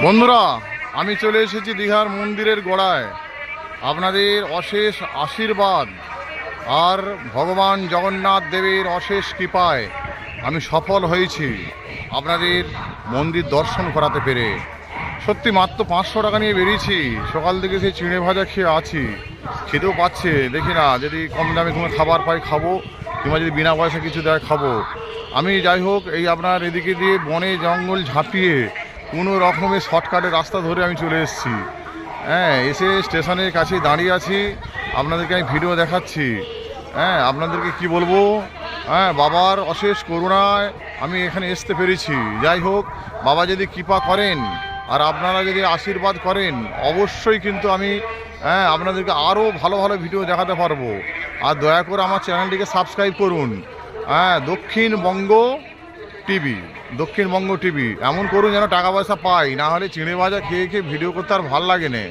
বন্ধুরা, আমি চলে এসেছি দীঘার মন্দিরের গোড়ায়। আপনাদের অশেষ আশীর্বাদ আর ভগবান জগন্নাথ দেবের অশেষ কৃপায় আমি সফল হয়েছি আপনাদের মন্দির দর্শন করাতে পেরে। সত্যি মাত্র 500 টাকা নিয়ে বেরিয়েছি। সকাল থেকে সেই চিড়ে ভাজা খেয়ে আছি, খেতেও পাচ্ছে। দেখি না, যদি কম দামে কোনো খাবার পাই খাবো, কিংবা যদি বিনা পয়সা কিছু দেয় খাবো। আমি যাই হোক, এই আপনার এদিকে দিয়ে বনে জঙ্গল ঝাঁপিয়ে কোনো রকমের শর্টকাটের রাস্তা ধরে আমি চলে এসেছি। এসে স্টেশনের কাছে দাঁড়িয়ে আছি, আপনাদেরকে আমি ভিডিও দেখাচ্ছি। আপনাদেরকে কি বলবো, বাবার অশেষ করুণায় আমি এখানে আসতে পেরেছি। যাই হোক, বাবা যদি কৃপা করেন আর আপনারা যদি আশীর্বাদ করেন, অবশ্যই কিন্তু আমি আপনাদেরকে আরও ভালো ভালো ভিডিও দেখাতে পারবো। আর দয়া করে আমার চ্যানেলটিকে সাবস্ক্রাইব করুন। দক্ষিণবঙ্গ টিভি এমন করুন যেন টাকা পয়সা পাই, না হলে চিড়ে ভাজা খেয়ে খেয়ে ভিডিও করতে আর ভাল লাগে না।